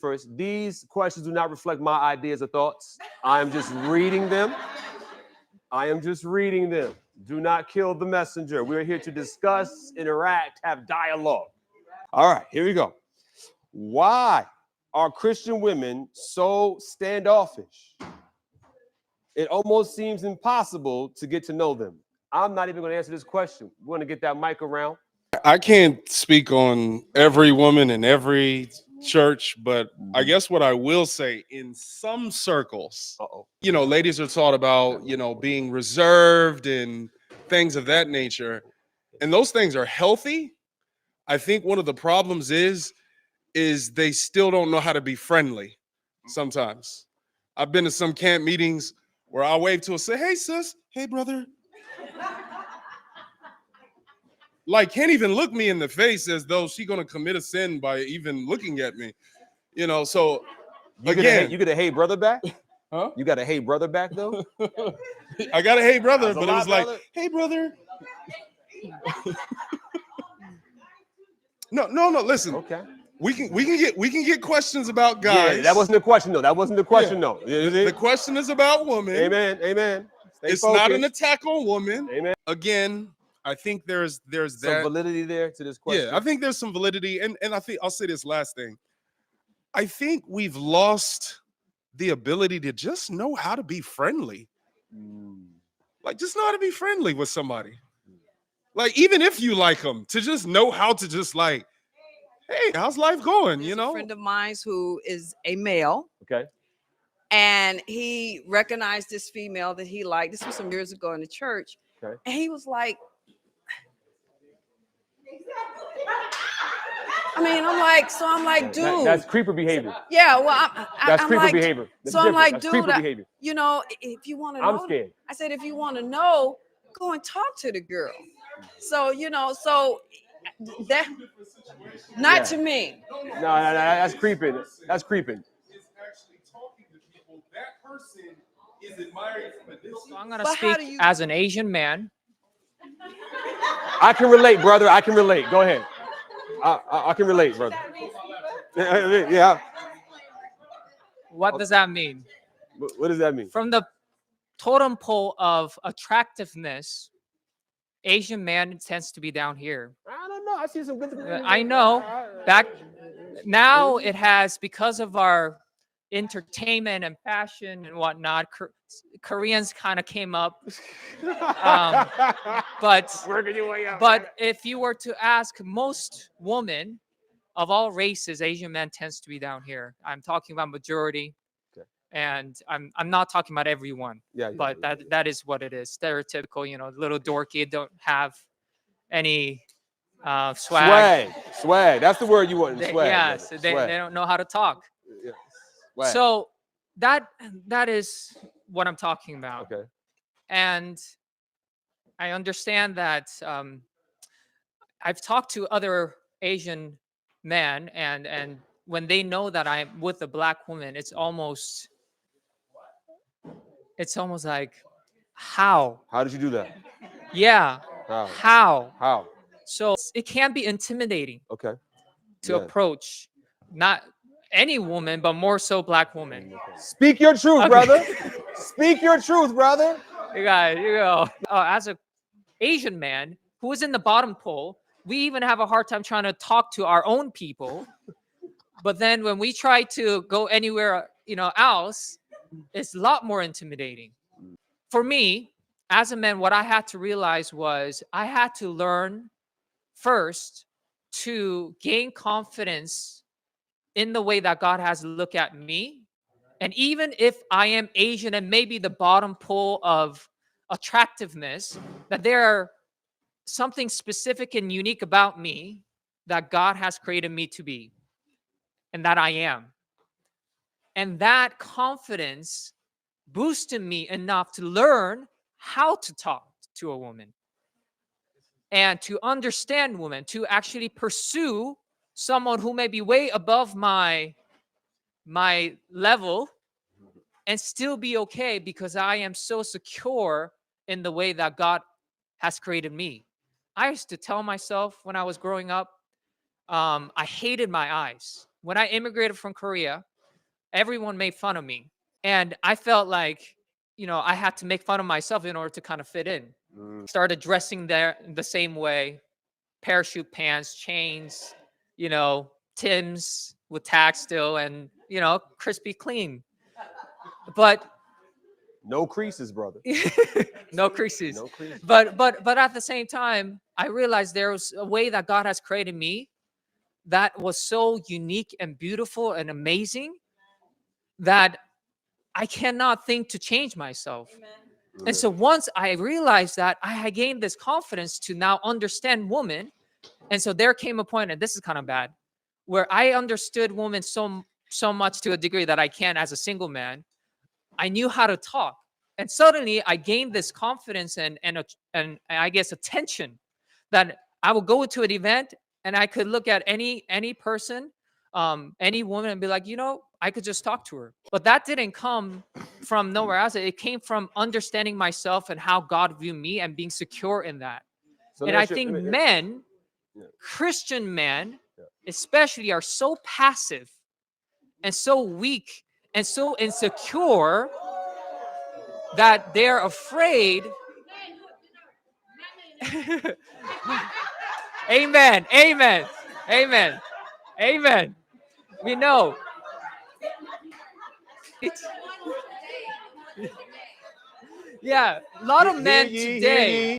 First, these questions do not reflect my ideas or thoughts. I am just reading them. I am just reading them. Do not kill the messenger. We're here to discuss, interact, have dialogue. All right, here we go. Why are Christian women so standoffish? It almost seems impossible to get to know them. I'm not even going to answer this question. We're going to get that mic around. I can't speak on every woman in every church, but I guess what I will say, in some circles, ladies are taught about, being reserved and things of that nature. And those things are healthy. I think one of the problems is they still don't know how to be friendly sometimes. I've been to some camp meetings where I'll wave to her, say, "Hey, sis, hey, brother." Like, can't even look me in the face as though she's gonna commit a sin by even looking at me. So you again, you get a hey brother back? Huh? You got a hey brother back though? I got a hey brother, That's but it was like, hey brother. No, listen. Okay. We can get questions about guys. Yeah, that wasn't the question though. That wasn't the question though. The question is about women. Amen. Amen. It's not an attack on women. Amen. Again, I think there's some validity there to this question. Yeah, I think there's some validity, and I think I'll say this last thing. I think we've lost the ability to just know how to be friendly. Like, just know how to be friendly with somebody. Like, even if you like them, to just know how to just like, hey, how's life going? There's a friend of mine who is a male. Okay. And he recognized this female that he liked. This was some years ago in the church. Okay. And he was like, I'm like, dude. That's creeper behavior. Yeah, well, that's I'm creeper like, behavior. That's so I'm like, that's dude, behavior. If you want to know, I'm scared. I said, if you want to know, go and talk to the girl. So, that, not to me. No, that's creeping. That's creeping. It's actually talking to people. That person is admiring from a distance. So I'm going to speak as an Asian man. I can relate, brother. I can relate. Go ahead. I can relate, brother. Yeah. What does that mean? What does that mean? From the totem pole of attractiveness, Asian man tends to be down here. I don't know. I see some good. I know. Back now, it has, because of our entertainment and fashion and whatnot, Koreans kind of came up. But if you were to ask most women of all races, Asian men tends to be down here. I'm talking about majority. Okay. And I'm not talking about everyone. But that is what it is. Stereotypical, little dorky, don't have any swag. Swag. That's the word you want. Swag. Yes, they don't know how to talk. Yeah. So that is what I'm talking about. Okay. And I understand that I've talked to other Asian men, and when they know that I'm with a black woman, it's almost like, how? How did you do that? Yeah. How? So it can be intimidating. Okay. To approach not any woman, but more so black women. Speak your truth, brother. Speak your truth, brother. You go. As an Asian man who is in the bottom pole, we even have a hard time trying to talk to our own people. But then when we try to go anywhere, else, it's a lot more intimidating. For me, as a man, what I had to realize was I had to learn first to gain confidence in the way that God has looked at me. And even if I am Asian and maybe the bottom pole of attractiveness, that there are something specific and unique about me that God has created me to be, and that I am. And that confidence boosted me enough to learn how to talk to a woman and to understand women, to actually pursue someone who may be way above my level and still be okay, because I am so secure in the way that God has created me. I used to tell myself when I was growing up, I hated my eyes. when I immigrated from Korea, everyone made fun of me. And I felt like, I had to make fun of myself in order to kind of fit in. Started dressing there the same way, parachute pants, chains, Tim's with tags still, and, crispy clean. But No creases, brother. no creases. No creases. But at the same time, I realized there was a way that God has created me that was so unique and beautiful and amazing that I cannot think to change myself. And so once I realized that, I gained this confidence to now understand women. And so there came a point, and this is kind of bad, where I understood women so much to a degree that I can as a single man. I knew how to talk. And suddenly I gained this confidence and I guess attention that I would go into an event and I could look at any person, any woman, and be like, I could just talk to her. But that didn't come from nowhere else. It came from understanding myself and how God viewed me and being secure in that. So And let me I ask you- think let me- men, Yeah. Christian men, Yeah. especially, are so passive and so weak and so insecure that they're afraid. Amen. Amen. Amen. Amen. We know. Yeah, a lot of Hear men ye, hear today. ye.